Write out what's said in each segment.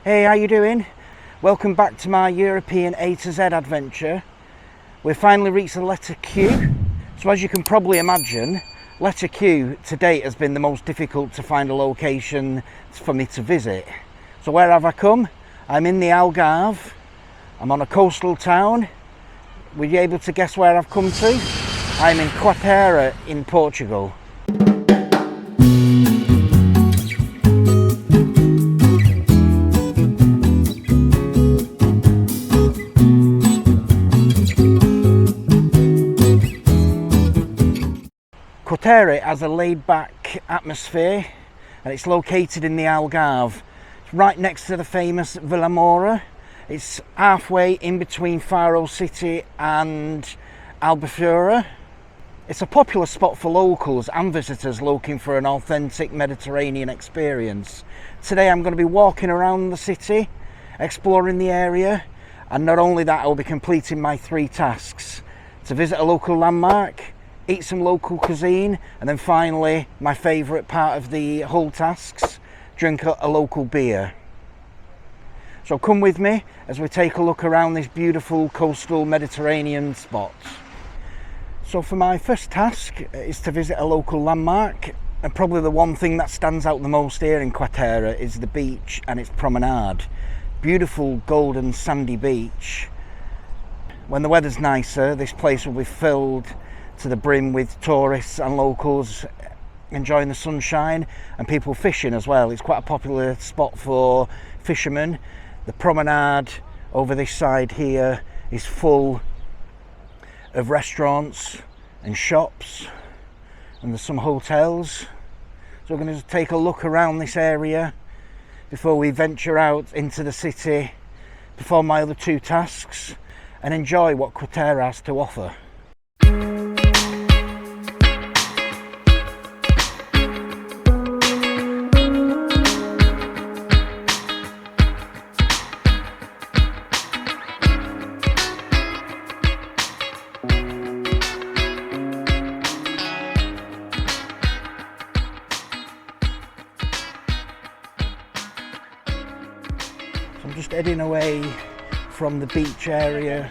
Hey, how you doing? Welcome back to my European A to Z adventure. We've finally reached the letter Q. So as you can probably imagine, letter Q to date has been the most difficult to find a location for me to visit. So where have I come? I'm in the Algarve. I'm on a coastal town. Were you able to guess where I've come to? I'm in Quarteira in Portugal. Quarteira has a laid-back atmosphere and it's located in the Algarve. It's right next to the famous Vila Moura. It's halfway in between Faro City and Albufeira. It's a popular spot for locals and visitors looking for an authentic Mediterranean experience. Today I'm going to be walking around the city, exploring the area, and not only that, I'll be completing my 3 tasks: to visit a local landmark, eat some local cuisine, and then finally, my favourite part of the whole tasks, drink a local beer. So come with me as we take a look around this beautiful coastal Mediterranean spot. So for my first task is to visit a local landmark, and probably the one thing that stands out the most here in Quarteira is the beach and its promenade. Beautiful golden sandy beach. When the weather's nicer, this place will be filled to the brim with tourists and locals enjoying the sunshine and people fishing as well. It's quite a popular spot for fishermen. The promenade over this side here is full of restaurants and shops, and there's some hotels. So we're going to take a look around this area before we venture out into the city, perform my other 2 tasks and enjoy what Quarteira has to offer. I'm just heading away from the beach area.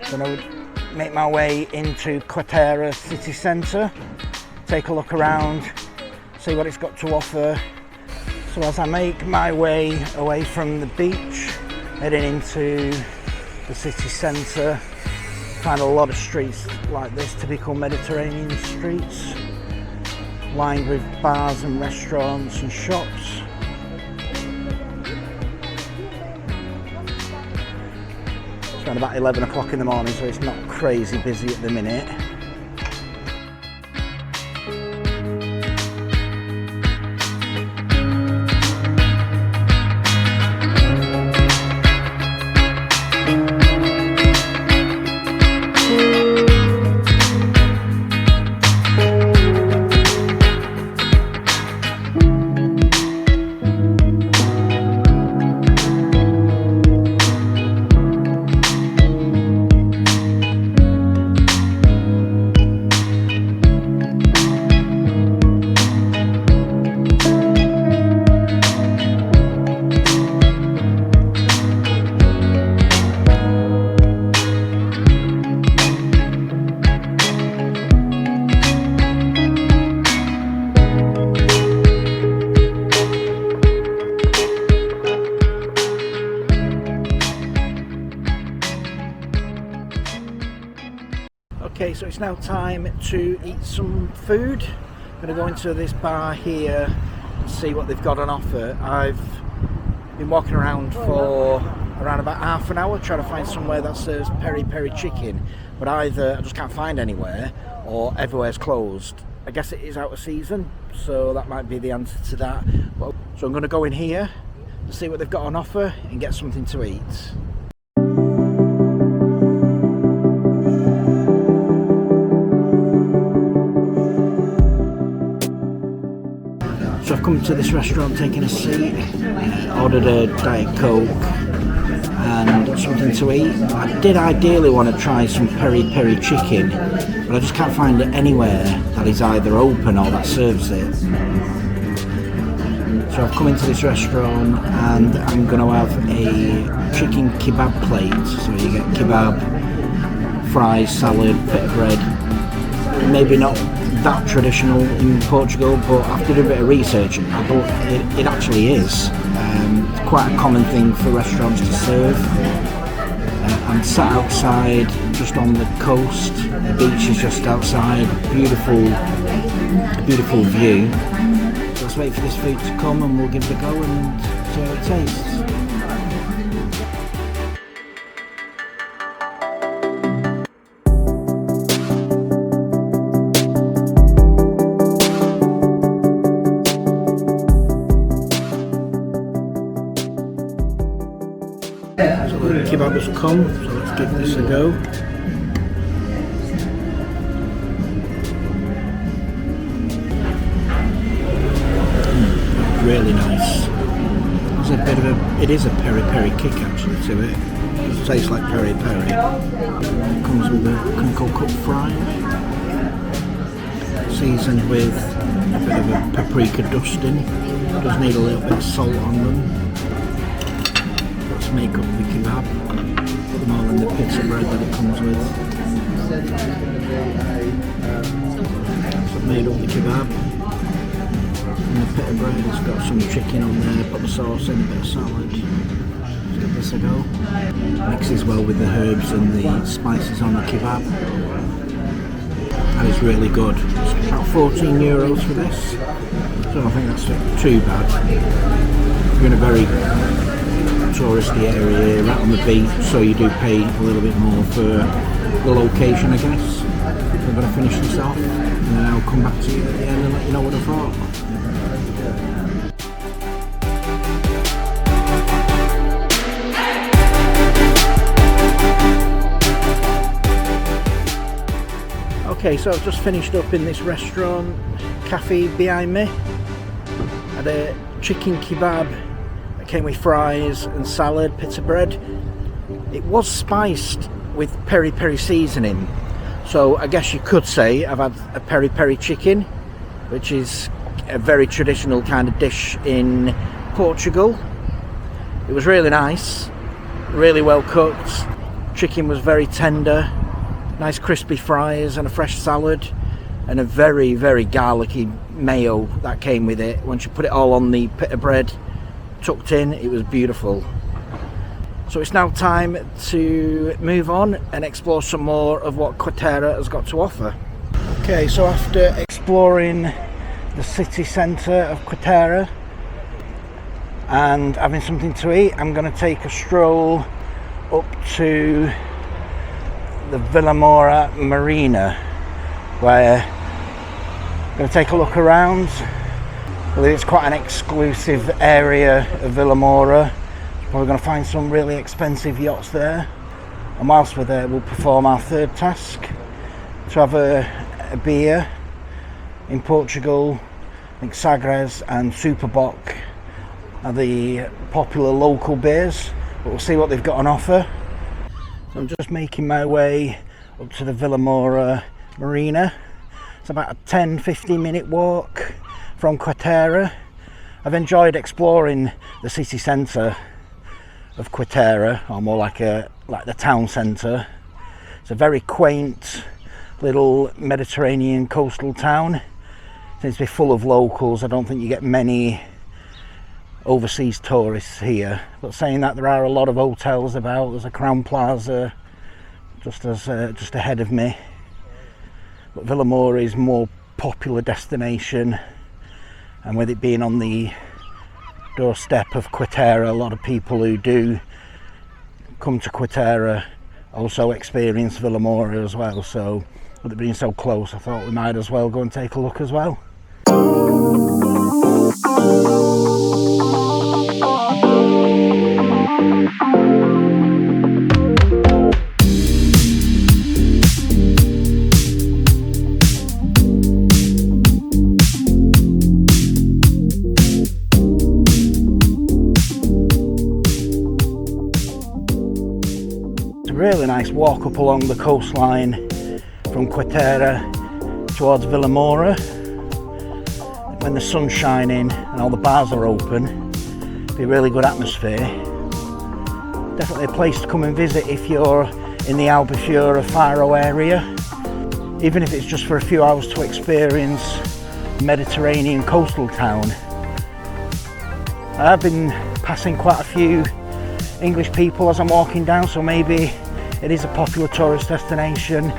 I'm going to make my way into Quarteira city centre, take a look around, see what it's got to offer. So as I make my way away from the beach, heading into the city centre, find a lot of streets like this, typical Mediterranean streets, lined with bars and restaurants and shops. It's around about 11 o'clock in the morning, so it's not crazy busy at the minute. Okay, so it's now time to eat some food. I'm going to go into this bar here and see what they've got on offer. I've been walking around for around about half an hour trying to find somewhere that serves peri-peri chicken, but either I just can't find anywhere or everywhere's closed. I guess it is out of season, so that might be the answer to that. So I'm going to go in here and see what they've got on offer and get something to eat. So I've come to this restaurant, taking a seat, ordered a Diet Coke and something to eat. I did ideally want to try some peri-peri chicken, but I just can't find it anywhere that is either open or that serves it. So I've come into this restaurant and I'm going to have a chicken kebab plate. So you get kebab, fries, salad, bit of bread. Maybe not that traditional in Portugal, but after doing a bit of research, I thought it actually is. It's quite a common thing for restaurants to serve. I'm sat outside just on the coast. The beach is just outside. Beautiful view. So let's wait for this food to come and we'll give it a go and see how it tastes. So the kebab has come, so let's give this a go. Really nice. There's a bit of it is a peri-peri kick actually to it. It tastes like peri-peri. It comes with a crinkle cut fry, seasoned with a bit of a paprika dusting. Does need a little bit of salt on them. Let's make up the kebab. Put them all in the pizza bread that it comes with. So I've made up the kebab. And the pita bread has got some chicken on there, put the sauce in, a bit of salad. Let's give this a go. Mixes well with the herbs and the spices on the kebab. That is really good. It's about €14 for this, so I think that's not too bad. You're in a very touristy area, right on the beach, so you do pay a little bit more for the location, I guess. I'm going to finish this off and then I'll come back to you at the end and let you know what I thought. Okay, so I've just finished up in this restaurant, cafe behind me. Had a chicken kebab that came with fries and salad, pita bread. It was spiced with peri-peri seasoning, so I guess you could say I've had a peri-peri chicken, which is a very traditional kind of dish in Portugal. It was really nice, really well cooked. Chicken was very tender. Nice crispy fries and a fresh salad and a very, very garlicky mayo that came with it. Once you put it all on the pita bread, tucked in, it was beautiful. So it's now time to move on and explore some more of what Quarteira has got to offer. Okay, so after exploring the city centre of Quarteira and having something to eat, I'm going to take a stroll up to the Vilamora Marina, where I'm going to take a look around. I believe it's quite an exclusive area of Vilamora. We're going to find some really expensive yachts there, and whilst we're there we'll perform our third task, to have a beer. In Portugal, I think Sagres and Superboc are the popular local beers, but we'll see what they've got on offer. So I'm just making my way up to the Vilamora Marina. It's about a 10-15 minute walk from Quarteira. I've enjoyed exploring the city centre of Quarteira, or more like the town centre. It's a very quaint little Mediterranean coastal town. It seems to be full of locals. I don't think you get many overseas tourists here, but saying that, there are a lot of hotels about. There's a Crown Plaza just ahead of me, but Vilamora is more popular destination, and with it being on the doorstep of Quarteira, a lot of people who do come to Quarteira also experience Vilamora as well. So with it being so close, I thought we might as well go and take a look as well. Really nice walk up along the coastline from Quarteira towards Vilamora when the sun's shining. and all the bars are open. Be a really good atmosphere. Definitely a place to come and visit if you're in the Albufeira Faro area, even if it's just for a few hours to experience a Mediterranean coastal town. I've been passing quite a few English people as I'm walking down, so maybe it is a popular tourist destination,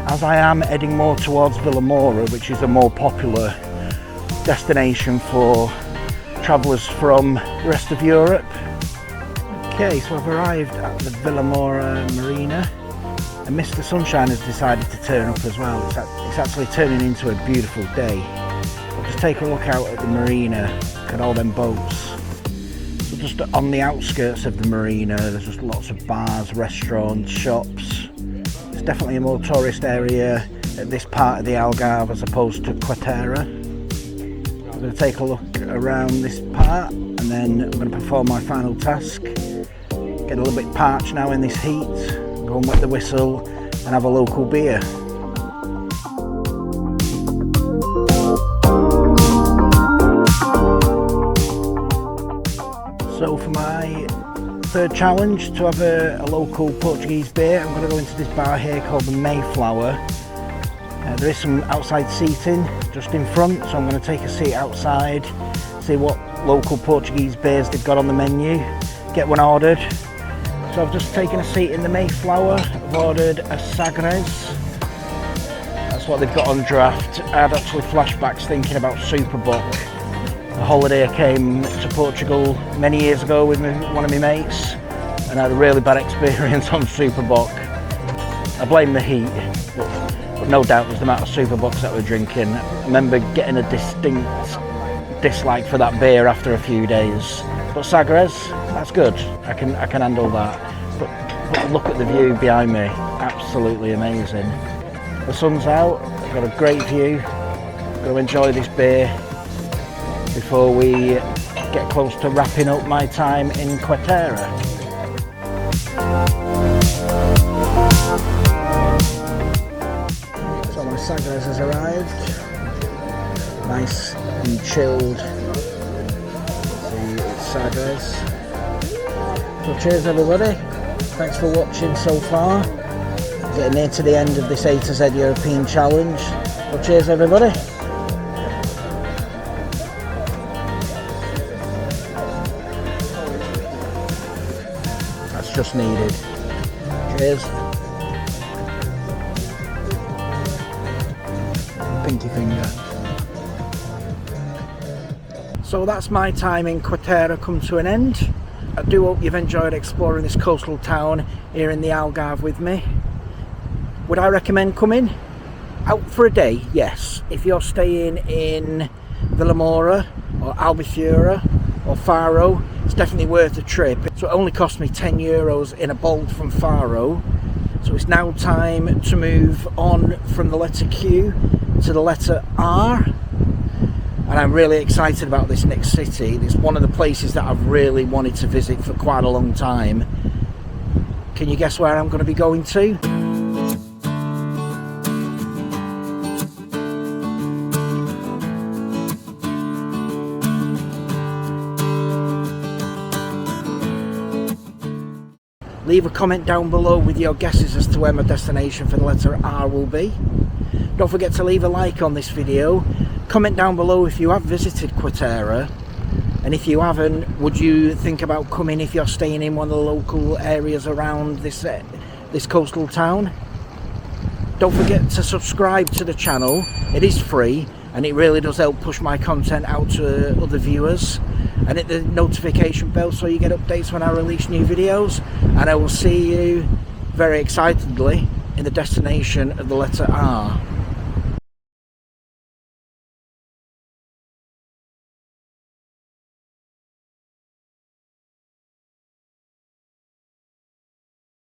as I am heading more towards Vilamora, which is a more popular destination for travellers from the rest of Europe. Okay, so I've arrived at the Vilamora Marina, and Mr. Sunshine has decided to turn up as well. It's actually turning into a beautiful day. But just take a look out at the marina, look at all them boats. So just on the outskirts of the marina, there's just lots of bars, restaurants, shops. It's definitely a more tourist area at this part of the Algarve as opposed to Quarteira. I'm going to take a look around this part, and then I'm going to perform my final task. Get a little bit parched now in this heat, go and wet the whistle and have a local beer. So for my third challenge, to have a local Portuguese beer, I'm going to go into this bar here called the Mayflower. There is some outside seating just in front, so I'm going to take a seat outside, see what local Portuguese beers they've got on the menu, get one ordered. So I've just taken a seat in the Mayflower. I've ordered a Sagres. That's what they've got on draft. I had actually flashbacks thinking about Superboc. A holiday I came to Portugal many years ago with one of my mates, and I had a really bad experience on Superboc. I blame the heat, but no doubt it was the amount of Superbocs that we're drinking. I remember getting a distinct dislike for that beer after a few days. But Sagres, that's good. I can handle that. But look at the view behind me. Absolutely amazing. The sun's out. I've got a great view. I'm going to enjoy this beer before we get close to wrapping up my time in Quarteira. So my Sagres has arrived. Nice and chilled. Sagres. So cheers everybody. Thanks for watching so far. Getting near to the end of this A to Z European challenge. So cheers everybody. That's just needed. Cheers. Pinky finger. So that's my time in Quarteira come to an end. I do hope you've enjoyed exploring this coastal town here in the Algarve with me. Would I recommend coming? Out for a day, yes. If you're staying in Vilamora or Albufeira or Faro, it's definitely worth the trip. So it only cost me €10 in a bolt from Faro. So it's now time to move on from the letter Q to the letter R. And I'm really excited about this next city. It's one of the places that I've really wanted to visit for quite a long time. Can you guess where I'm going to be going to? Leave a comment down below with your guesses as to where my destination for the letter R will be. Don't forget to leave a like on this video. Comment down below if you have visited Quarteira, and if you haven't, would you think about coming if you're staying in one of the local areas around this coastal town? Don't forget to subscribe to the channel. It is free and it really does help push my content out to other viewers, and hit the notification bell so you get updates when I release new videos. And I will see you very excitedly in the destination of the letter R.